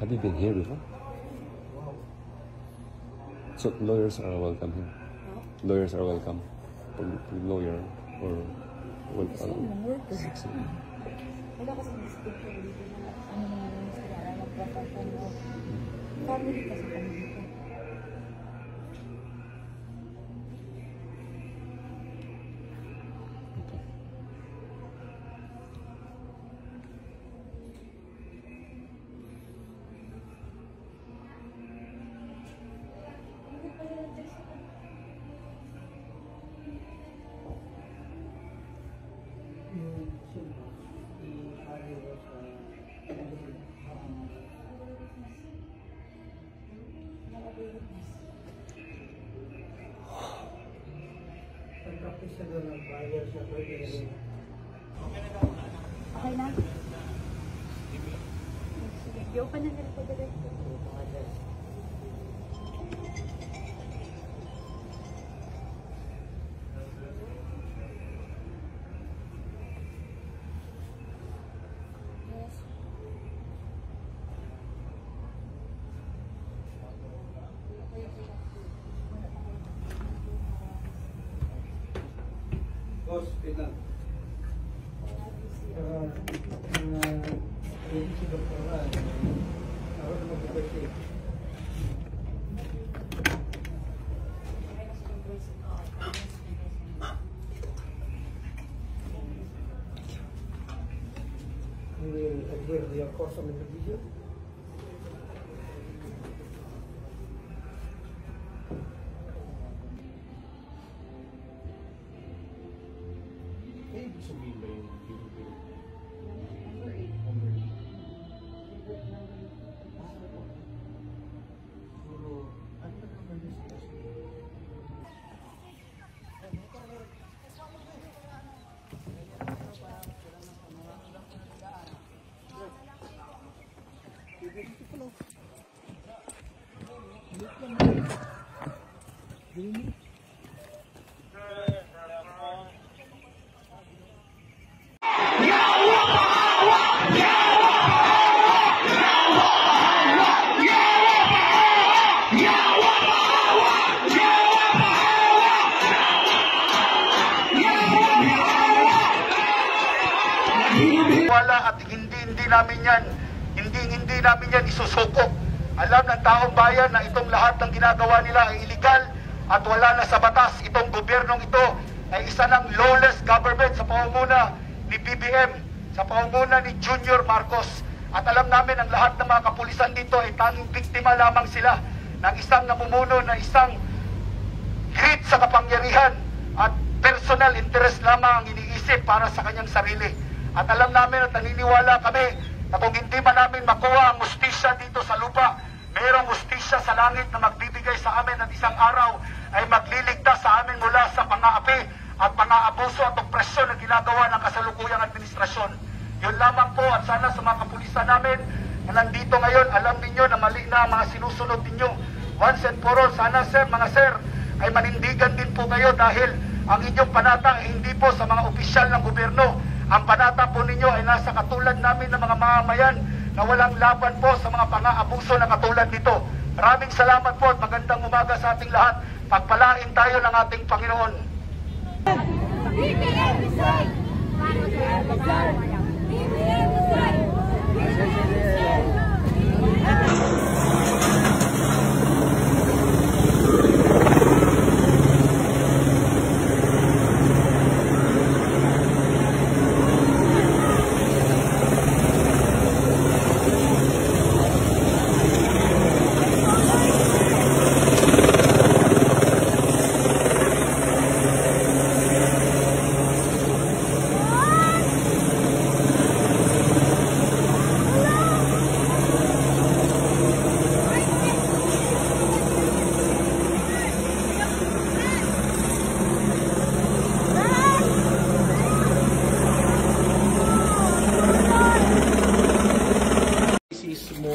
Have you been here before? So lawyers are welcome here. Lawyers are welcome. Lawyer or wala kasi distinct dito na ano naman sa kaya magpapatan mo. Family kasi kami dito. Okay na? Sige, i-open na nila po direct. Boss, wait lang. Si Dr. Ran, ako na mag-birthday. Will your course on the video? At hindi namin yan isusuko. Alam ng taong bayan na itong lahat ng ginagawa nila ay illegal at wala na sa batas. Itong gobyernong ito ay isa ng lawless government sa pangunguna ni BBM, sa pangunguna ni Junior Marcos. At alam namin ang lahat ng mga kapulisan dito ay tanging biktima lamang sila ng isang namumuno na isang greed sa kapangyarihan at personal interest lamang ang iniisip para sa kanyang sarili. At alam namin at naniniwala kami na kung hindi man namin makuha ang hustisya dito sa lupa, mayroong hustisya sa langit na magbibigay sa amin at isang araw ay magliligtas sa amin mula sa pang-aapi at pang-aabuso at opresyon na ginagawa ng kasalukuyang administrasyon. Yun lamang po at sana sa mga kapulisan namin na nandito ngayon, alam ninyo na mali na ang mga sinusunod ninyo. Once and for all, sana sir, mga sir, ay manindigan din po kayo dahil ang inyong panata ay hindi po sa mga opisyal ng gobyerno. Ang panata po ninyo ay nasa katulad namin ng mga mamamayan na walang laban po sa mga pang-aabuso na katulad nito. Maraming salamat po at magandang umaga sa ating lahat. Pagpalain tayo ng ating Panginoon. BBM decide! BBM decide! BBM decide! BBM decide!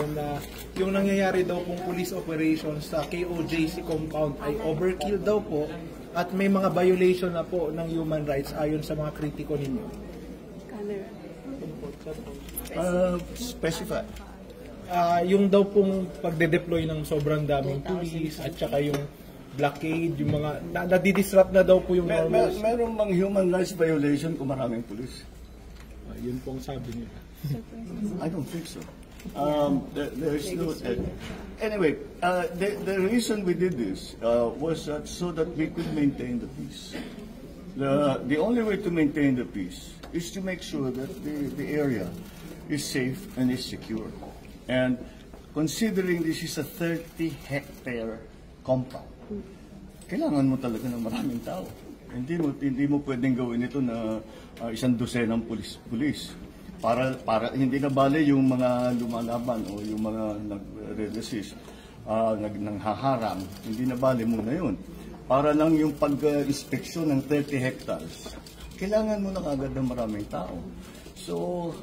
Na yung nangyayari daw pong police operations sa KOJC compound ay overkill daw po at may mga violation na po ng human rights ayon sa mga kritiko ninyo. Camera. Specify. Yung daw pong pagde-deploy ng sobrang daming police at saka yung blockade, yung mga nadidisrupt na daw po yung normal. Meron bang human rights violation kung maraming police? Yun pong sabi nila. I don't think so. There's no. Anyway, the reason we did this was that so that we could maintain the peace. The only way to maintain the peace is to make sure that the area is safe and is secure. And considering this is a 30-hectare compound, kailangan mo talaga ng maraming tao. Hindi mo pwedeng gawin ito na 100 pulis. Para hindi na bale yung mga lumalaban o yung mga nagre-resist, nanghaharang, hindi na bale muna yun. Para lang yung pag-inspeksyon ng 30 hectares, kailangan mo na agad ng maraming tao. So,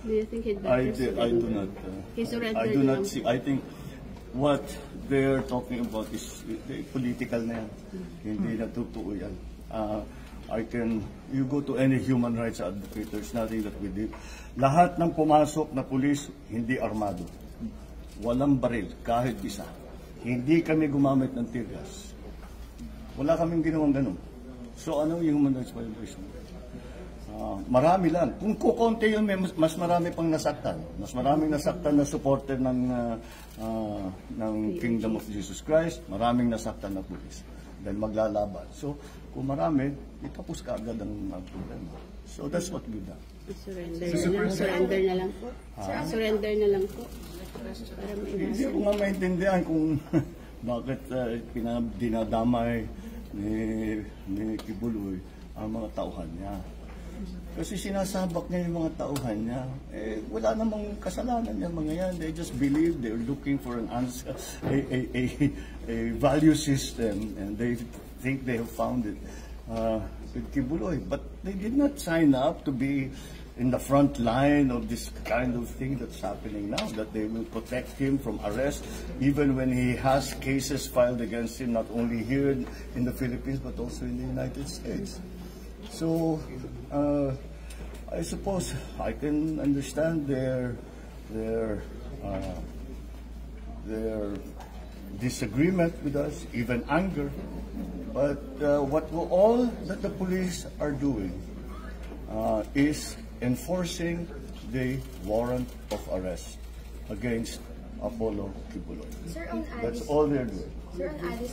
Do you think he'd I do not see. I think what they're talking about is political na yan. Hindi na totoo yan. You go to any human rights advocate, there's nothing that we did. Lahat ng pumasok na pulis, hindi armado. Walang baril, kahit isa. Hindi kami gumamit ng tear gas. Wala kaming ginawang ganun. So ano yung human rights violation? Marami lang. Kung kukonti yun, mas marami pang nasaktan. Mas maraming nasaktan na supporter ng Kingdom of Jesus Christ. Maraming nasaktan na pulis. Dahil maglalaban. So, kung marami, itapos ka agad ang problema. So, that's what we done. Surrender na lang po. Surrender na lang po. Para Hindi ko nga maintindihan kung bakit dinadamay ni Kibuloy ang mga tauhan niya. Kasi sinasabak niya yung mga tauhan niya. Wala namang kasalanan niya mga yan. They just believe they're looking for an answer, a value system, and they think they have found it with Kibuloy. But they did not sign up to be in the front line of this kind of thing that's happening now, that they will protect him from arrest, even when he has cases filed against him, not only here in the Philippines, but also in the United States. So, I suppose I can understand their disagreement with us, even anger. But all that the police are doing is enforcing the warrant of arrest against Apollo Kibuloy. Sir, on That's all they're doing. Sir, on Alice